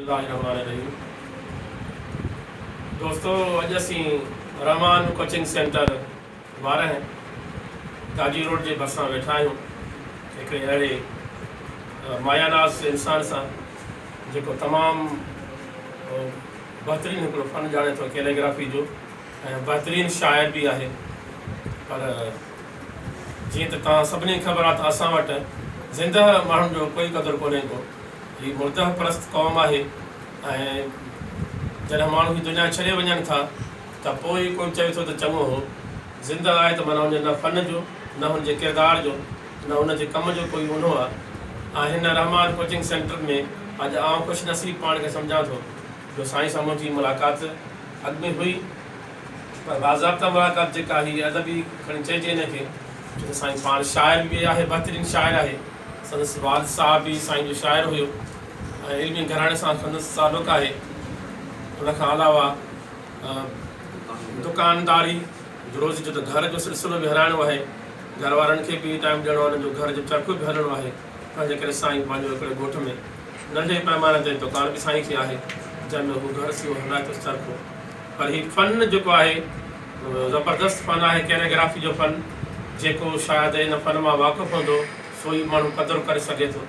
बिस्मिल्लाहिर्रहमानिर्रहीम। दोस्तों, अॼु असीं रहमान कोचिंग सेंटर वारा हैं गाजी रोड जे भरिसां वेठा आहियूं हिकिड़े अहिड़े मायानाज़ इंसान सां जेको तमामु बहितरीनु हिकिड़ो फ़न ॼाणे थो कैलीग्राफी जो ऐं बहितरीनु शाइर बि आहे। पर जीअं त तव्हां सभिनी खे ख़बर आहे त असां वटि ज़िंदह माण्हुनि जो कोई क़दुरु कोन्हे को। हीअ मुर्दह परस्त क़ौम आहे ऐं जॾहिं माण्हू ही दुनिया छॾे वञनि था त पोइ कोई चवे थो त चङो हो। ज़िंदह आहे त माना हुनजे न फ़न जो, न हुनजे किरदार जो, न हुनजे कम जो कोई हूंदो आहे। ऐं हिन रहमान कोचिंग सेंटर में अॼु आउं ख़ुशि नसीब पाण खे सम्झां थो जो साईं सां मुंहिंजी मुलाक़ात अॻु में हुई, पर बाज़ाब्ता मुलाक़ात जेका हीअ अदबी खणी चइजे हिनखे, छो त साईं पाण शाइर बि आहे, बहितरीनु शाइर आहे। संदसि वालिद साहिबु बि साईं जो शाइर हुयो ऐं इल्मी घराणे सां संदसि तालुक़ु आहे। उनखां अलावा दुकानदारी रोज़ जो त घर जो सिलसिलो बि हलाइणो आहे, घर वारनि खे बि टाइम ॾियणो आहे, हुननि जो घर जो चरखो बि हलणो आहे। तंहिंजे करे साईं पंहिंजो हिकिड़े ॻोठ में नंढे पैमाने ते दुकान बि साईं खे आहे जंहिंमें हू घर सी हलाए थो चरखो। पर हीउ फ़न जेको आहे ज़बरदस्त फ़न आहे, कैलीग्राफी जो फ़न, जेको शायदि हिन फ़न मां वाक़ुफ़ु हूंदो सो ई माण्हू क़दुरु करे सघे थो।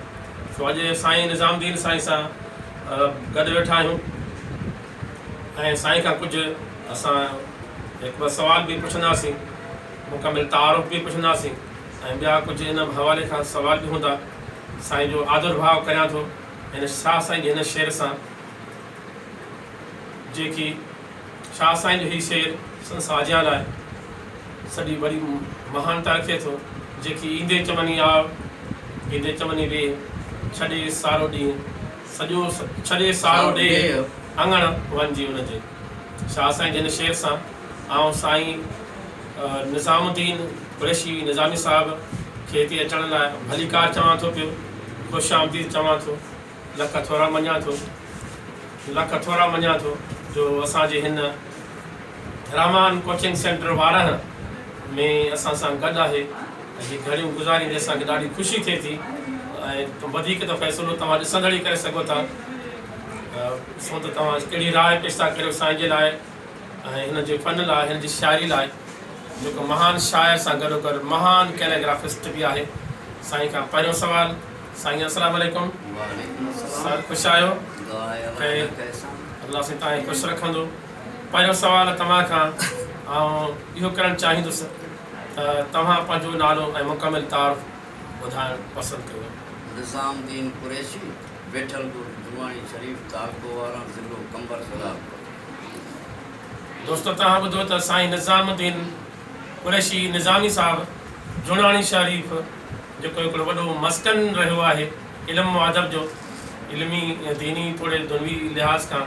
सो अॼु साईं निज़ामुद्दीन साईं सां गॾु वेठा आहियूं ऐं साईं खां कुझु असां हिकु ॿ सुवाल बि पुछंदासीं, मुकमिल तारुफ़ बि पुछंदासीं ऐं ॿिया कुझु हिन हवाले खां सुवाल बि हूंदा। साईं जो आदर भाव करियां थो हिन शाह साईं जे हिन शेर सां, जेकी शाह साईं जो हीउ शेर संसार जे लाइ सॼी वॾी महानता रखे थो, जेकी ईंदे चवनी आ ईंदे चवनी वे छॾे सारो ॾींहुं सॼो छॾे सारो ॾे अङण वञिजी हुनजे। शाह साईं जे हिन शेर सां आउं साईं निज़ामुद्दीन कुरैशी निज़ामी साहिब खे हिते अचण लाइ भलीकार चवां थो पियो, ख़ुशि आमदीद चवां थो, लख थोरा मञां थो जो असांजे हिन रहमान कोचिंग सेंटर वारनि में असां सां गॾु आहे। हीअ घड़ियूं गुज़ारींदे असांखे ॾाढी ख़ुशी थिए थी ऐं वधीक त फ़ैसिलो तव्हां ॾिसंदड़ ई करे सघो था। ॾिसो त तव्हां कहिड़ी राय पेश था करियो साईं जे लाइ ऐं हिन जे फ़न लाइ, हिन जी शाइरी लाइ, जेको महान शाइर सां गॾोगॾु महान कैलीग्राफिस्ट बि आहे। साईं खां पहिरियों सुवाल। साईं अस्सलाम वालेकुम। सर ख़ुशि आहियो? अल्लाह साईं तव्हांखे ख़ुशि रखंदो। पहिरियों सुवाल तव्हां खां ऐं इहो करणु चाहींदुसि त तव्हां पंहिंजो नालो ऐं मुकमिल तारुफ़ ॿुधाइणु पसंदि कयो। निज़ामुद्दीन कुरैशी, वेठलपुर, जुवानी शरीफ, तालको वारा, ज़िलो कंबर सलाह। दोस्तों, तव्हां ॿुधो त साईं निज़ामुद्दीन कुरैशी निज़ामी साहिबु जुवानी शरीफ, जेको हिकिड़ो वॾो मस्कन रहियो आहे इल्मु अदब जो, इल्मी दीनी थोरे दुनवी लिहाज़ खां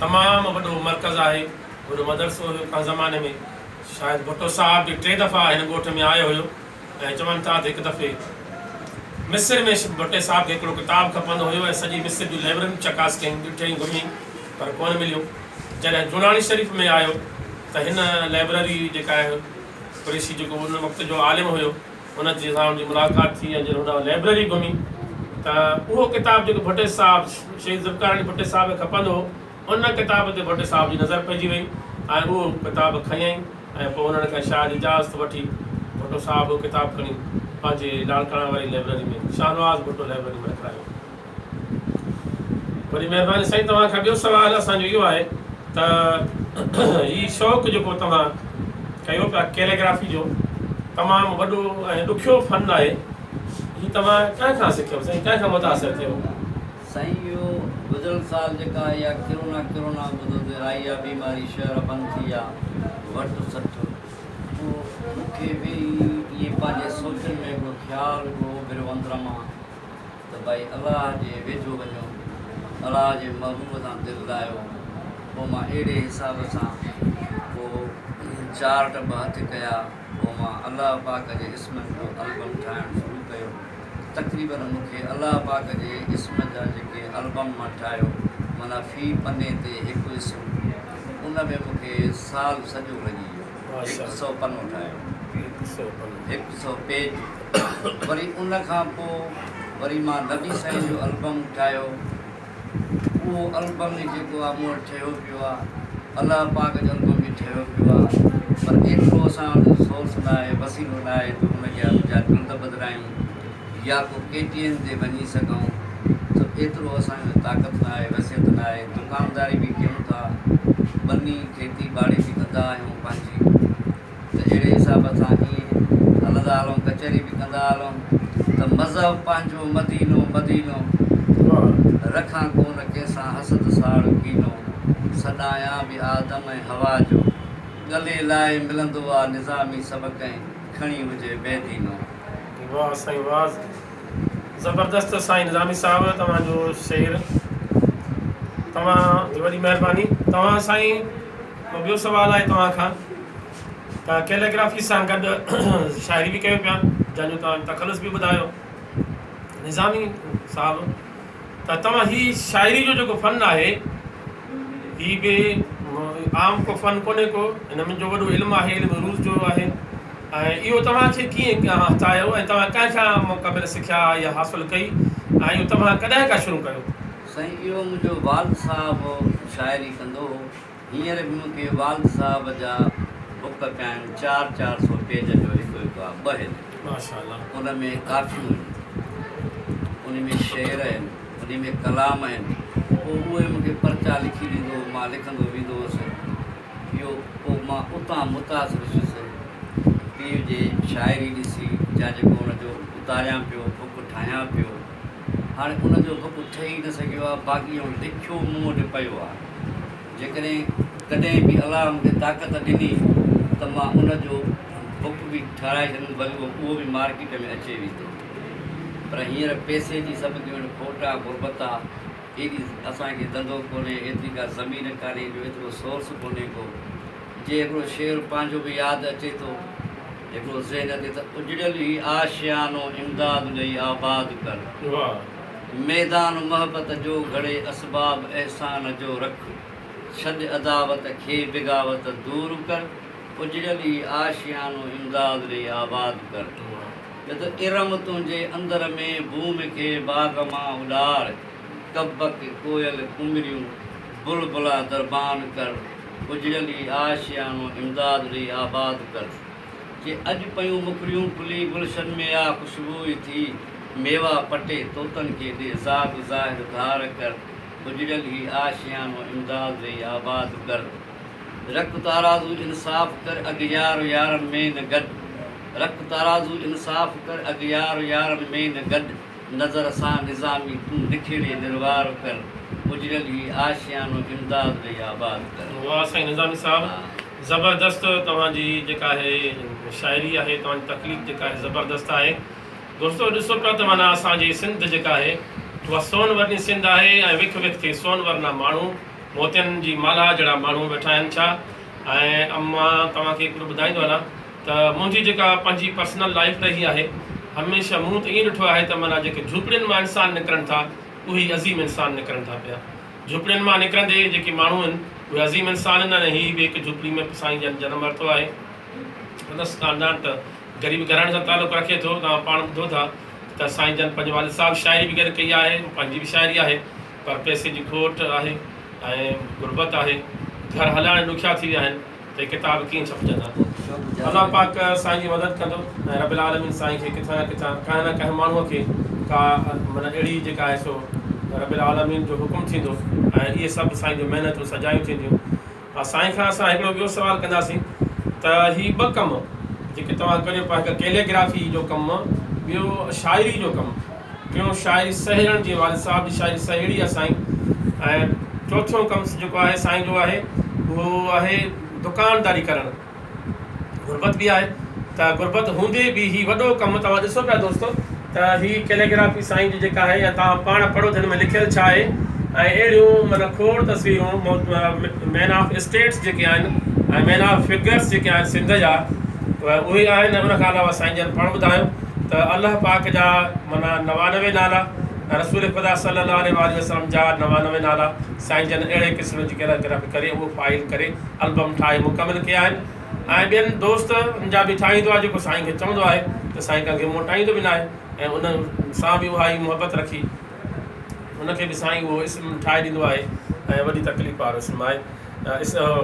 तमामु वॾो मर्कज़ आहे, वॾो मदरसो हुयो कंहिं ज़माने में। शायदि भुट्टो साहिबु बि 3 दफ़ा हिन ॻोठ में आयो हुयो ऐं चवनि था त हिकु दफ़े मिस्र में भुट्टे साहिब खे हिकिड़ो किताबु खपंदो हुयो ऐं सॼी मिस्र जूं लाइब्रेरियूं चकास कयूं, ॾिठईं घुमी, पर कोन मिलियो। जॾहिं जुवानी शरीफ में आयो त हिन लाइब्रेरी जेका आहे कुरैशी, जेको उन वक़्त जो आलिम हुयो, उन जे सां हुनजी मुलाक़ात थी ऐं जॾहिं हुन लाइब्रेरी घुमी त उहो किताबु जेको भुट्टे साहिबु शहीद ज़ुल्फ़िकार अली भुट्टे साहिब खे खपंदो हो, उन किताब ते भुट्टे साहिब जी नज़र पइजी वई ऐं उहो किताबु खयईं ऐं पोइ उन्हनि खां शायद इजाज़त वठी भुट्टो साहिबु उहो किताबु खणी पंहिंजे लाड़काणा वारी लाइब्रेरी में, शाहनवाज़ भुट्टो लाइब्रेरी में रखायो। वरी महिरबानी साईं, तव्हां खां ॿियो सुवाल असांजो इहो आहे त हीउ शौक़ु जेको तव्हां कयो पिया कैलीग्राफी जो, तमामु वॾो ऐं ॾुखियो फ़न आहे, हीउ तव्हां कंहिंखां सिखियो साईं, कंहिंखां मुतासिर थियो? साईं इहो गुज़िरियल साल जेका इहा किरोना ॿुधो आई आहे बीमारी, शहर बंदि थी आहे, वटि सठि, पोइ मूंखे बि इहे पंहिंजे सोचनि में हिकिड़ो ख़्यालु हुओ बिरवंदर मां त भई अलाह जे वेझो वञो, अलाह जे महबूब सां दिलि लाहियो। पोइ मां अहिड़े हिसाब सां पोइ 4 टब हथ कया, पोइ मां अलाह पाक जे इस्मनि जो एल्बम ठाहिणु शुरू कयो। तक़रीबन मूंखे अलाह पाक जे इस्म जा जेके एल्बम मां ठाहियो, माना फ़ी पने ते हिकु इस्म, उन में मूंखे साल सॼो लॻी वियो। 100 पनो ठाहियो, 100 पेज। वरी उन खां पोइ वरी मां नबी साईं जो एल्बम ठाहियो, उहो एल्बम जेको आहे मूं वटि ठहियो पियो आहे, अलाह पाक जो एल्बम बि ठहियो पियो आहे, पर एतिरो असां वटि सोर्स न आहे, वसीलो न आहे त उनजा ॾुंड बदिरायूं या को KTN ते वञी सघूं, त एतिरो असांजो ताक़त न आहे, वसियत न आहे। दुकानदारी बि कयूं था, बनी खेती ॿाड़ी बि कंदा आहियूं पंहिंजी, त अहिड़े हिसाब सां ईअं हलंदा हलूं, कचहरी बि कंदा हलूं, त मज़हब पंहिंजो मदीनो मदीनो रखां कोन कंहिंसां हसद साड़ कीनो, सॾायां बि आदम ऐं हवा जो, गले लाइ मिलंदो आहे निज़ामी सभु कंहिं खणी हुजे बेदीनो। वाह साईं वाह, ज़बरदस्त साईं निज़ामी साहिबु तव्हांजो शेर, तव्हांजी वॾी महिरबानी। तव्हां साईं ॿियो सुवालु आहे तव्हां खां, त कैलीग्राफी सां गॾु शाइरी बि कयो पिया, जंहिंजो तव्हां तख़लुस बि ॿुधायो निज़ामी साहिबु, त तव्हां ही शाइरी जो जेको फ़न आहे ही बि आम को फ़न कोन्हे को, हिन में जो वॾो इल्मु आहे, इल्मु रूज़ जो आहे, ऐं इहो तव्हांखे कीअं हथायो ऐं तव्हां कंहिंखां मुक़ाबिल सिखिया या हासिलु कई, ऐं इहो तव्हां कॾहिं खां शुरू कयो? साईं इहो मुंहिंजो वालिद साहिबु शाइरी कंदो हो, हींअर बि मूंखे वालिद साहिब जा बुक पिया आहिनि, 400 पेज जो हिकु आहे, 2 आहिनि माशाअल्लाह। उन में काफ़ियूं आहिनि, उन में शेर आहिनि, उन में कलाम आहिनि, पोइ उहे मूंखे पर्चा लिखी ॾींदो, मां लिखंदो वेंदो हुउसि। इहो पोइ मां उतां मुतासिर थियुसि पीउ जे शाइरी ॾिसी, या जेको हुनजो उतारियां पियो, बुक ठाहियां पियो। हाणे उनजो बुक ठही न सघियो आहे, बाक़ी ऐं लिखियो मूं वटि पियो आहे। जेकॾहिं कॾहिं बि अलाह मूंखे ताक़त ॾिनी त मां उनजो बुक बि ठाराए छॾींदुमि, भली उहो बि मार्केट में अचे वेंदो। पर हींअर पैसे जी सभु ॼण खोट आहे, गुरबत आहे, एॾी असांखे धंधो कोन्हे, एतिरी का ज़मीन कान्हे, जो एतिरो सोर्स कोन्हे को। जे हिकिड़ो शेर पंहिंजो बि यादि अचे थो, हिकिड़ो ज़हन ते, त उजड़ियल ई आशियानो इमदाद ॾेई आबाद कर, मैदान मोहबत जो घड़े असबाब एहसान जो रख, छॾ अदावत खे बिगावत दूर कर, उजड़ियल ई आशियानो इमदाद ॾेई आबाद कर। त इरम तुंहिंजे अंदर में भूमि खे बाग़ मां उॾार, कबक कोयल कुमरियूं बुलबुला दरबान कर, उजड़ियल ई आशियानो इमदाद ॾेई आबाद कर। जे अॼु पयूं मुखरियूं खुली गुलशन में आ ख़ुशबू थी, मेवा पटे तोतनि खे ॾे ज़ाग ज़ाहिर धार कर, उजड़ियल ई आशियानो इमदाद ॾेई आबाद कर। रख ताराज़ू इंसाफ़ कर अॻियार यारनि में न गॾु, रख ताराज़ू इंसाफ़ कर अॻियार यारनि में न गॾु, नज़र सां निज़ामी तूं निखिड़े निर्वार कर, उजड़ियल ई आशियानो इमदाद ॾेई आबाद कर। वाह साईं निज़ामी साहिबु, ज़बरदस्त तव्हांजी जेका आहे शाइरी आहे, तव्हांजी तकलीफ़ जेका आहे ज़बरदस्त आहे। दोस्तो ॾिसो पिया त माना असांजी सिंध जेका आहे उहा सोनवरनी सिंध आहे, ऐं विख विख ते सोनवरना माण्हू, मोतियनि जी माला जहिड़ा माण्हू वेठा आहिनि छा। ऐं मां तव्हांखे हिकिड़ो ॿुधाईंदो हलां त मुंहिंजी जेका पंहिंजी पर्सनल लाइफ रही आहे, हमेशह मूं त ईअं ॾिठो आहे त माना जेके झुपड़ियुनि मां इंसान निकिरनि था उहे अज़ीम इंसान निकिरनि था पिया। झुपड़ियुनि मां निकिरंदे जेके माण्हू आहिनि उहे अज़ीम इंसान आहिनि, ऐं हीअ बि हिकु झुपड़ी में साईं जन जनम वरितो आहे। संदसि ख़ानदान त ग़रीब घराणे सां तालुक़ु रखे थो, तव्हां पाण ॿुधो था त साईं जन पंहिंजे वालिद साहिबु शाइरी बि गॾु कई आहे, पंहिंजी बि शाइरी आहे, पर पैसे जी खोट आहे ऐं गुरबत आहे, घर हलाइण ॾुखिया थी विया आहिनि, त किताब कीअं छपजंदा। अलाह पाक साईं जी मदद कंदो, ऐं रबिल आलमीन साईं खे किथां न किथां कंहिं न कंहिं माण्हूअ खे का माना अहिड़ी जेका आहे सो रबिल आलमीन जो हुकुम थींदो, ऐं इहे सभु साईं जो महिनतूं सजायूं थींदियूं। साईं खां असां हिकिड़ो ॿियो सुवालु कंदासीं त हीअ 2 कम जेके तव्हां करियो पिया, हिकु कैलीग्राफी जो कमु, ॿियो शाइरी जो कमु, टियों शाइरी सहेड़ण जी, वालिद साहिब जी शाइरी सहेड़ी आहे साईं, ऐं चौथों कमु जेको आहे साईं जो आहे उहो आहे दुकानदारी करणु। गुरबत बि आहे, त गुरबत हूंदे बि हीउ वॾो कमु तव्हां ॾिसो पिया दोस्तो त हीअ कैलीग्राफी साईं जी जेका आहे, या तव्हां पाण पढ़ो त हिन में लिखियलु छा आहे, ऐं अहिड़ियूं माना खोड़ तस्वीरूं मैन ऑफ स्टेट्स जेके आहिनि ऐं मैन ऑफ फिगर्स जेके आहिनि सिंध जा उहे आहिनि। उनखां अलावा साईं जन पाण ॿुधायो त अलाह पाक जा माना 99 नाला, रसूल ख़ुदा सल्लल्लाहु अलैहि वसल्लम जा 99 नाला साईं जन अहिड़े क़िस्म जी कैलीग्राफी करे उहो फाइल करे एल्बम ठाहे मुकमिल कया आहिनि। ऐं ॿियनि दोस्तनि जा बि ठाहींदो आहे, जेको साईं खे चवंदो आहे त साईं कंहिंखे मोटाईंदो बि न आहे, ऐं उन सां बि उहा ई मुहबत रखी उनखे बि साईं उहो इस्म ठाहे ॾींदो आहे ऐं वॾी तकलीफ़ वारो इस्म आहे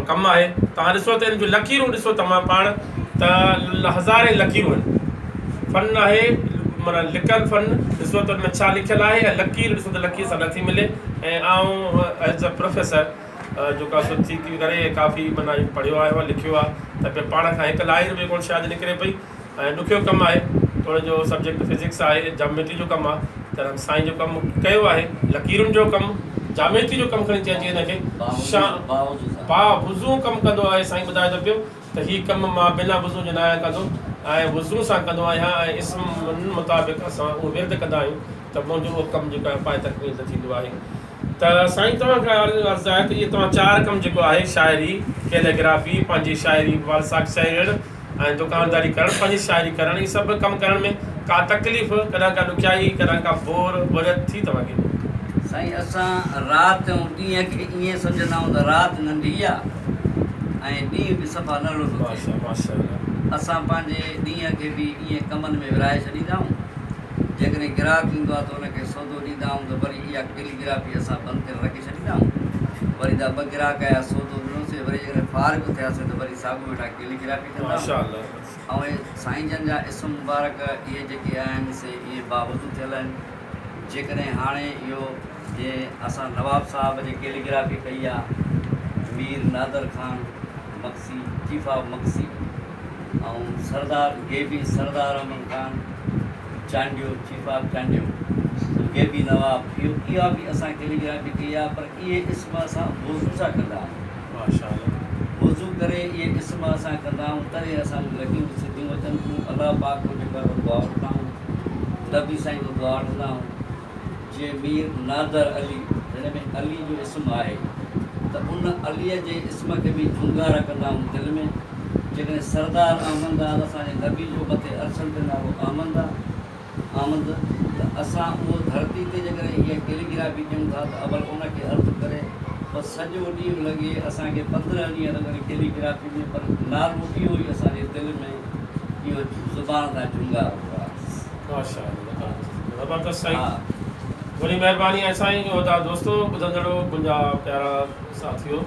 कमु आहे। तव्हां ॾिसो त हिन जूं लकीरूं ॾिसो तव्हां पाण त हज़ारे लकीरूं आहिनि। फ़न आहे माना लिखियलु फ़न ॾिसो त हुन में छा लिखियलु आहे ऐं लकीर ॾिसो त लकीर सां नथी मिले। ऐं आउं एज़ अ प्रोफेसर जेका सो थी करे काफ़ी माना पढ़ियो आहे लिखियो आहे त पे पाण खां हिकु लाइन में कोन शायदि निकिरे पई ऐं ॾुखियो कमु आहे। थोरो जो सब्जेक्ट फिज़िक्स आहे जामेट्री जो कमु आहे त साईं जो कमु कयो आहे लकीरुनि जो कमु जामेट्री जो कमु खणी चइजे हिनखे वुज़ू कमु कंदो आहे। साईं ॿुधाए थो पियो त हीउ कमु मां बिना वुज़ू जे न आहियां कंदो ऐं वुज़ू सां कंदो आहियां ऐं इस्म मुताबिक़ असां उहो विर्द कंदा आहियूं त मुंहिंजो उहो कमु जेको आहे पाए तकमील त थींदो आहे। त साईं तव्हांखे अर्ज़ु आहे त इहे तव्हां 4 कमु जेको आहे शाइरी कैलीग्राफी पंहिंजी शाइरी वालसाक शाइर ऐं दुकानदारी करणु पंहिंजी शाइरी करणु इहे सभु कमु करण में का तकलीफ़ कॾहिं का ॾुखियाई कॾहिं का बोर वरत थी तव्हांखे? साईं असां राति ऐं ॾींहं खे ईअं सम्झंदा आहियूं त राति नंढी आहे ऐं ॾींहुं बि सफ़ा नंढो थो थिए। असां पंहिंजे ॾींहं खे बि ईअं कमनि में विराए छॾींदा आहियूं। जेकॾहिं ग्राहक ईंदो आहे त हुनखे सौदो ॾींदा आहियूं त वरी इहा कैलीग्राफी असां बंदि करे रखी छॾींदा आहियूं। वरी त 2 ग्राहक आया सौदो ॾिनोसीं वरी जेकॾहिं फारिग थियासीं त वरी साॻियो वेठा कैलीग्राफी कंदा आहियूं। ऐं साईं जन जा इस्म मुबारक इहे जेके आहिनि से इहे बावजूदु थियल आहिनि। जेकॾहिं हाणे इहो जीअं असां नवाब साहब जी कैलीग्राफी कई आहे मीर नादर खान मक्सी चीफ ऑफ मक्सी ऐं सरदार गेबी सरदार अमन खान चांडियो चीफ ऑफ चांडियो गेबी नवाब इहा बि असां कैलीग्राफी कई आहे। पर इहे इस्म असां वुज़ू सां कंदा आहियूं। वुज़ू करे इहे इस्म असां कंदा आहियूं तॾहिं असांजूं लॻियूं सिधियूं अचनि थियूं। अलाह पाक जो जेको आहे दुआ वठंदा आहियूं नबी साईं जो दुआ वठंदा आहियूं। जीअं मीर नादर अली हिन में अली जो इस्म आहे त उन अलीअ जे इस्म खे बि झुंगार कंदा आहियूं दिलि में। जेकॾहिं सरदार अहमद आहे त असांजे नबी जो मथे अरसल ते नालो अहमद आहे आमद त असां उहो धरती ते जेकॾहिं इहा कैलीग्राफी कयूं था त अवल उनखे अर्थ करे बसि सॼो ॾींहुं लॻे असांखे 15 ॾींहं लॻनि कैलीग्राफी में पर नालो इहो ई असांजे दिलि में इहो ज़ुबान सां झुंगार वॾी महिरबानी आहे साईं। दोस्तो ॿुधंदड़ो मुंहिंजा प्यारा साथियो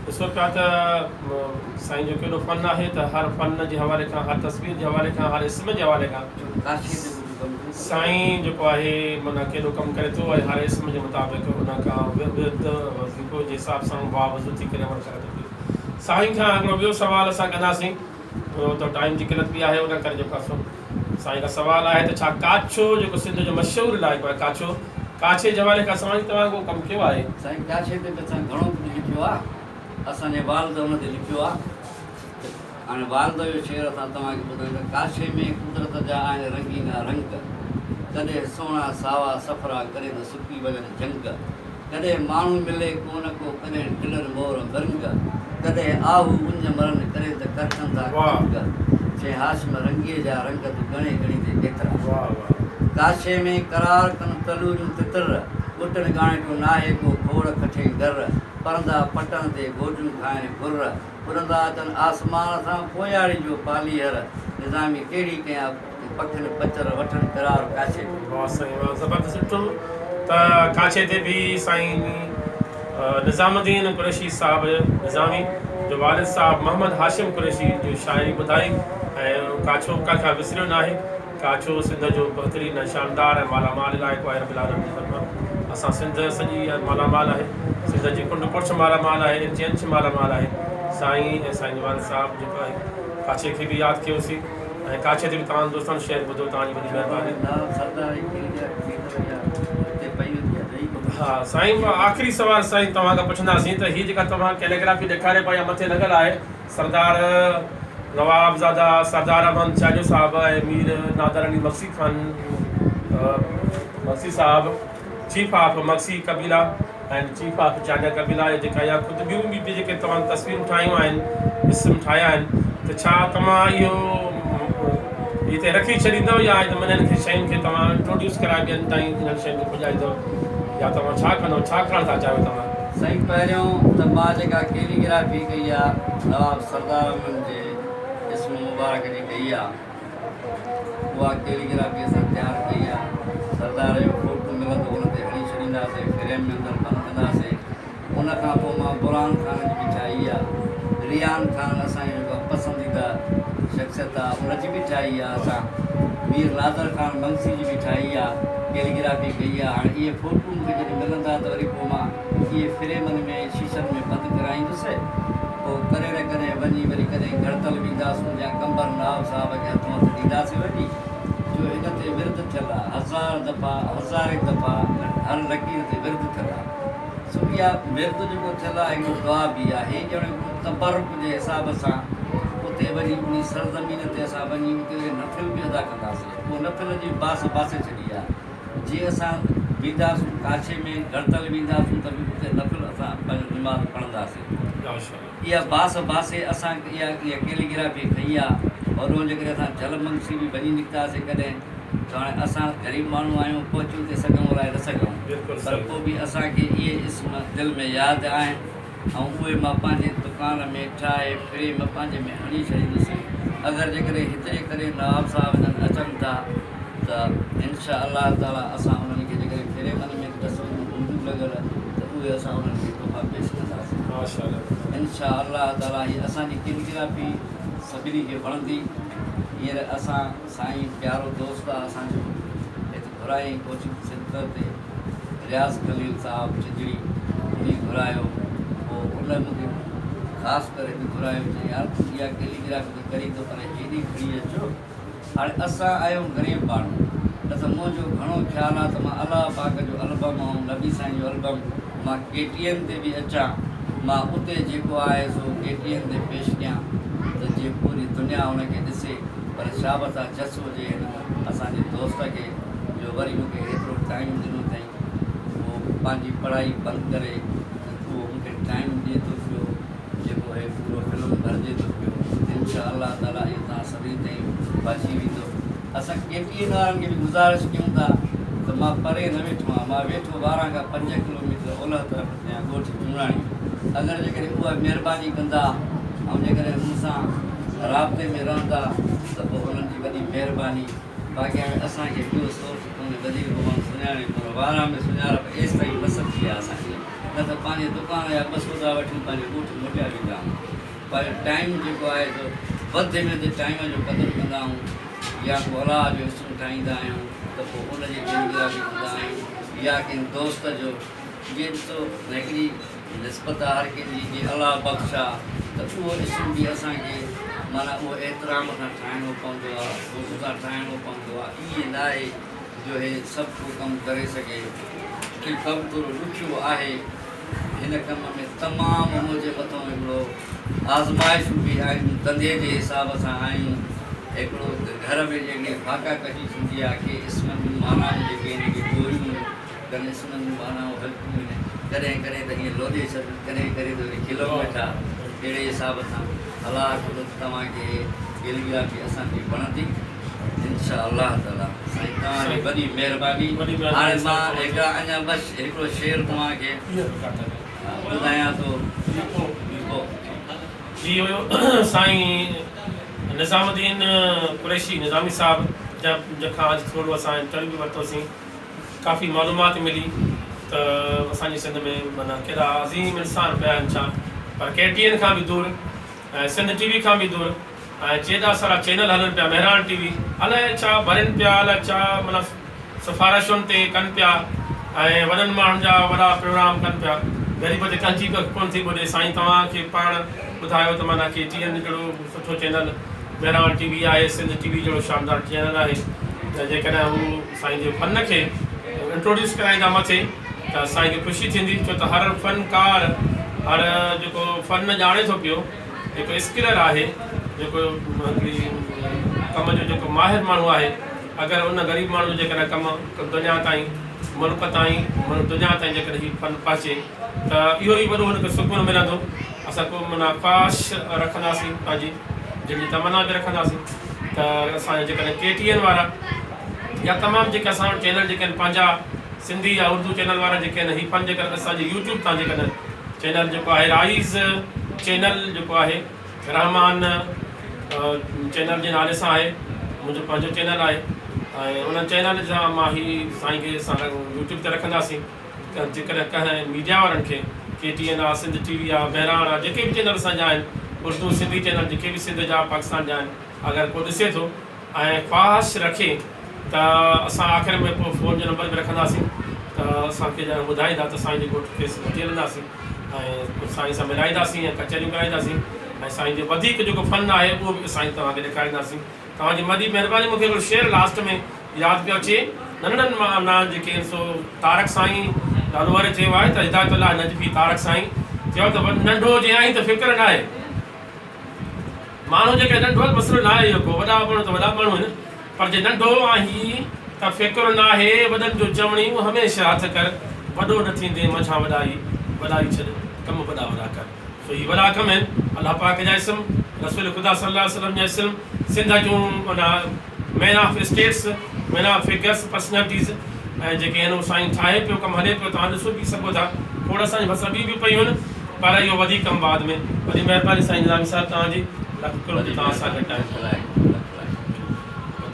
ॾिसो पिया त साईं जो केॾो फ़न आहे त हर फ़न जे हवाले खां हर तस्वीर जे हवाले खां हर इस्म जे हवाले खां साईं जेको आहे माना केॾो कमु करे थो ऐं हर इस्म जे मुताबिक़ उन खां वज़ीफ़ो जे हिसाब सां वावज़ू थी करे अमल करे थो पियो। साईं खां हिकिड़ो ॿियो सुवालु असां कंदासीं त टाइम जी किलत बि आहे उन करे जेको आहे साईं खां सुवालु आहे त छा काछो जेको सिंध जो मशहूरु इलाइक़ो आहे काछे जे हवाले खां साईं तव्हां को कमु कयो आहे? साईं काछे ते त असां घणो कुझु लिखियो आहे। असांजे वालद हुन ते लिखियो आहे। हाणे वालद जो शेर असां तव्हांखे ॿुधायूं त काछे में कुदरत जा आहिनि रंगीना रंग कॾहिं सोना सावा सफ़रा करे त सुकी वञनि जंग कॾहिं माण्हू मिले को न को कॾहिं टिलर मोर गरंग कॾहिं आहू उंज मरनि करे त करखनि था कंग चए हाशिम रंगीअ जा रंग तूं घणे घणी ते केतिरा काछे में करार कनि तलूरियूं तितर ॿुटनि गाणे पियो नाहे को खोड़ खटे घर परंदा पटनि ते गोॾियूं खाइनि घुर उड़ंदा अचनि आसमान सां पोयाड़ी जो पालीहर निज़ामी कहिड़ी कयां पखियुनि पचर वठनि करार काछे ज़बरदस्त सुठो त काछे ते बि साईं निज़ामुद्दीन कुरैशी साहिबु निज़ामी जो वालिद साहिबु मोहम्मद हाशिम कुरैशी जो शाइरी ॿुधाई ऐं काछो कंहिंखां विसरियो न आहे। काछो सिंध जो बहितरीनु शानदार ऐं मालामाल इलाइक़ो आहे। रबिल आलमीन जी तरफ़ां असां सिंध सॼी मालामाल आहे। सिंध जी कुंड पुर्छ मालामाल आहे इंच मालामाल आहे। साईं ऐं साईं वालिद साहिबु जेको आहे काछे खे बि यादि कयोसीं ऐं काछे ते बि तव्हां दोस्तनि शेयर ॿुधो तव्हांजी वॾी महिरबानी। हा साईं आख़िरी सुवालु साईं तव्हां खां पुछंदासीं त हीअ जेका तव्हां कैलीग्राफी ॾेखारे पिया मथे लॻल आहे सरदार नवाबज़ादा सरदार अहमद चांडियो साहिबु ऐं मीर नादर अली मक्सी खान मक्सी साहिबु चीफ ऑफ मक्सी कबीला ऐं चीफ ऑफ चांडिया कबीला जेका या ख़ुदि ॿियूं बि जेके तव्हां तस्वीरूं ठाहियूं आहिनि इस्म ठाहिया आहिनि त छा तव्हां इहो हिते रखी छॾींदव या हिननि खे शयुनि खे तव्हां इंट्रोड्यूस कराए ॿियनि ताईं हिननि शयुनि खे पुॼाईंदव या तव्हां छा कंदव छा करणु था चाहियो तव्हां? साईं पहिरियों त मां जेका कैलीग्राफी कई आहे नवाब सरदार अहमद जे इस्म मुबारक जी कई आहे उहा कैलीग्राफी असां तयारु कई आहे। सरदार जो फोटो मिलंदो हुन ते हणी छॾींदा ॾींदासीं, फ्रेम में अंदरि बंदि कंदासीं। उन खां पोइ मां बुरहान ख़ान जी बि ठाही आहे, रियान ख़ान असांजो जेको पसंदीदा शख़्सियत आहे उनजी बि ठाही आहे। असां मीर नाज़र ख़ान बंसी जी बि ठाही आहे, कैलीग्राफी कई आहे। हाणे इहे फ़ोटू मूंखे जॾहिं मिलंदा त वरी पोइ मां इहे फ्रेमनि में शीशनि में बंदि कराईंदुसि। पोइ करे करे वञी वरी कॾहिं गड़तल वेंदासीं या कंबर नाव साहिब खे हथो हथ ॾींदासीं वञी, जो हिन ते विर्द थियल आहे, हज़ारे दफ़ा हर लकीर ते विर्द थियल आहे। सो इहा विर्द जेको थियल आहे हिकिड़ो दुआ बि आहे, ॼण तबरुक जे हिसाब सां उते वरी उन सरज़मीन ते असां वञी उते नफ़िल बि अदा कंदासीं। उहो नफ़िल जी बासे छॾी आहे। जीअं असां वेंदासीं काशे में गड़तल वेंदासीं त बि उते नफ़िल असां पंहिंजो निमाज़ पढ़ंदासीं। इहा बासे असां इहा कैलीग्राफी कई आहे। और उन जे करे असां जलमंशी बि वञी निकितासीं कॾहिं, त हाणे असां ग़रीब माण्हू आहियूं, पहुची उते सघूं अलाए न सघूं, पर पोइ बि असांखे इहे इस्म दिलि में यादि आहिनि ऐं उहे मां पंहिंजे दुकान में ठाहे फ्रेम पंहिंजे में हणी छॾींदुसि। अगरि जेकॾहिं हिते करे नवाब साहिब जन अचनि था त इनशा अलाह ताला असां उन्हनि खे जेकॾहिं फ्रेमनि में तस्वीरूं हूंदियूं लॻल त उहे असां उन्हनि खे तोहफ़ा पेश कंदासीं इनशा अलाह ताला। हीअ असांजी कैलीग्राफी सभिनी खे वणंदी। हींअर असां साईं प्यारो दोस्त आहे असांजो हिते घुराई कोचिंग सेंटर ते, रियाज़ खलील साहिबु चिजड़ी उन घुरायो। पोइ उन मूंखे ख़ासि करे हिते घुरायो, चई यार इहा कैलीग्राफी त करी थो पर हेॾी खणी अचो। हाणे असां आहियूं ग़रीब माण्हू, न त मुंहिंजो घणो ख़्यालु आहे त मां अलाह पाक जो एल्बम ऐं नबी साईं जो एल्बम मां KTN ते बि अचां, मां उते जेको आहे सो KTN ते पेश कयां त जीअं पूरी दुनिया हुनखे ॾिसे। पर शाबत आहे जस हुजे हिन असांजे दोस्त खे, जो वरी मूंखे हेतिरो टाइम ॾिनो अथई, उहो पंहिंजी पढ़ाई बंदि करे उहो मूंखे टाइम ॾिए थो पियो, जेको आहे पूरो फिल्म भरिजे थो पियो। इनशा अलाह ताला इहो तव्हां सभिनी ताईं पहुची वेंदो। असां KTN वारनि खे बि गुज़ारिश कयूं था त मां परे न वेठो आहियां, मां वेठो 12 खां 5 किलोमीटर ओलह तरफ़ ते आहियां, ॻोठ जुनाणी। अगरि जेकॾहिं उहा महिरबानी कंदा ऐं जेकॾहिं हुन सां राब्ते में रहंदा त पोइ उन्हनि जी वॾी महिरबानी। बाक़ी हाणे असांखे ॿियो सोर्स कोन्हे वधीक भॻवान सुञाणे, पर वारा में सुञाणप एसि ताईं बस थी आहे असांखे, न त पंहिंजे दुकान जा 2 सौदा वठी पंहिंजे ॻोठ मोटिया वेंदा आहियूं। पर टाइम जेको आहे सो वधि में वधि टाइम जो क़दुरु कंदा आहियूं, या को अलाह जो इस्म ठाहींदा आहियूं त पोइ उनजी कैलीग्राफी कंदा आहियूं, या कंहिं दोस्त जो जीअं ॾिसो हिकिड़ी निस्बत आहे हर कंहिंजी, जीअं अलाह बख़्श आहे त उहो इस्म बि असांखे माना उहो एतिराम सां ठाहिणो पवंदो आहे, ख़ुशि सां ठाहिणो पवंदो आहे। ईअं न आहे जो हे सभु को कमु करे सघे, हीउ कमु थोरो ॾुखियो आहे। हिन कम में तमामु मुंहिंजे मथां हिकिड़ो आज़माइशूं बि आहिनि, धंधे जे हिसाब सां आहियूं। हिकिड़ो घर में जेके फाका कशी थींदी आहे कि इस्मनि जूं मानाऊं जेके आहिनि के ॻोल्हियूं, कॾहिं इस्मनि जूं मानाऊं हल्कियूं आहिनि, कॾहिं कॾहिं त ईअं लोॾे छॾनि, कॾहिं कॾहिं त वरी खिलो वेठा। अहिड़े हिसाब सां अलाह तव्हांखे कैलीग्राफी असांजी वणंदी इनशा अलाह ताला। साईं तव्हांजी वॾी महिरबानी। हाणे मां अञा बसि हिकिड़ो शेर तव्हांखे ॿुधायां थो। जी हुयो साईं निज़ामुद्दीन कुरैशी निज़ामी साहिब जंहिंखां अॼु थोरो असां इंटरव्यू बि वरितोसीं, काफ़ी मालूमात मिली त असांजी सिंध में माना कहिड़ा अज़ीम इंसान पिया आहिनि छा, पर KTN खां बि दूरि ऐं सिंध TV खां बि दूरि, ऐं केॾा सारा चैनल हलनि पिया, मेहरान TV अलाए छा भरनि पिया, अलाए छा माना सिफ़ारिशुनि ते कनि पिया, ऐं वॾनि माण्हुनि जा वॾा प्रोग्राम कनि पिया। ग़रीब ते कंची कोन थी ॿुधे। साईं तव्हांखे पाण ॿुधायो त माना KTN जहिड़ो सुठो चैनल, मेहरान TV आहे, सिंध TV जहिड़ो शानदार चैनल आहे, त जेकॾहिं हू साईं जे फ़न खे इंट्रोड्यूस कराईंदा मथे त साईं खे ख़ुशी थींदी। छो त हर फ़नकार, हर जेको फ़न ॼाणे थो पियो, जेको स्किलर आहे, जेको कम जो जेको माहिर माण्हू आहे, अगरि उन ग़रीब माण्हू जो जेकॾहिं कमु दुनिया ताईं, मुल्क ताईं, दुनिया ताईं जेकॾहिं हीउ फ़न पहुचे त इहो ई वॾो हुनखे सुकून मिलंदो। असां को माना ख़्वाहिश रखंदासीं, पंहिंजी जंहिंजी तमना बि रखंदासीं त असांजा जेकॾहिं KTN वारा या तमामु जेके असां वटि चैनल जेके आहिनि पंहिंजा सिंधी या उर्दू चैनल वारा जेके आहिनि, हीउ फ़न जेकॾहिं असांजे YouTube तां जेकॾहिं चैनल जेको आहे राइज़ चैनल जेको आहे, रहमान चैनल जे नाले सां आहे, मुंहिंजो पंहिंजो चैनल आहे, ऐं उन चैनल सां मां ही साईं खे असां YouTube ते रखंदासीं। त जेकॾहिं कंहिं मीडिया वारनि खे KTN आहे, सिंध TV आहे, बहिराण आहे, जेके बि चैनल असांजा आहिनि, उर्दू सिंधी चैनल जेके बि सिंध जा पाकिस्तान जा आहिनि, अगरि को ॾिसे थो ऐं ख़्वाहिश रखे त असां आख़िर में पोइ फ़ोन जो नंबर बि रखंदासीं, त असांखे ॼण ॿुधाईंदा त साईं जे ॻोठ खे वठी हलंदासीं ऐं साईं सां मिलाईंदासीं ऐं कचहरियूं कराईंदासीं ऐं साईं जो वधीक जेको फ़न आहे उहो बि साईं तव्हांखे ॾेखारींदासीं। तव्हांजी वॾी महिरबानी। मूंखे हिकिड़ो शेर लास्ट में यादि पियो अचे, नंढड़नि मां ना जेके आहिनि सो तारक साईं ॾाढो वारे चयो आहे त हिदायत अलाह नजफ़ी तारक साईं चयो त नंढो जे आहीं त फ़िक्र न आहे, माण्हू जेके नंढो मसइलो न आहे इहो को, वॾा माण्हू त वॾा माण्हू आहिनि, पर जे नंढो आहीं त फ़िक्र न आहे, वॾनि जो चवणियूं हमेशह हथ कर, वॾो न थींदे मझां वॾाई छॾ, कम वॾा वॾा कर। सो ही वॾा कम आहिनि अलाह पाक जा इस्म, रसूल ख़ुदा सल्लल्लाहु अलैहि वसल्लम जा इस्म, सिंध जूं माना man of status, man of figures, personalities ऐं जेके आहिनि उहो साईं ठाहे पियो, कमु हले पियो, तव्हां ॾिसो बि सघो था। खोड़ असांजी बस ॿी बि पयूं आहिनि, पर इहो वधीक कमु बाद में। वॾी महिरबानी साईं निज़ामी साहिबु तव्हांजी, लख करोड़ तव्हां सां गॾु आहिनि।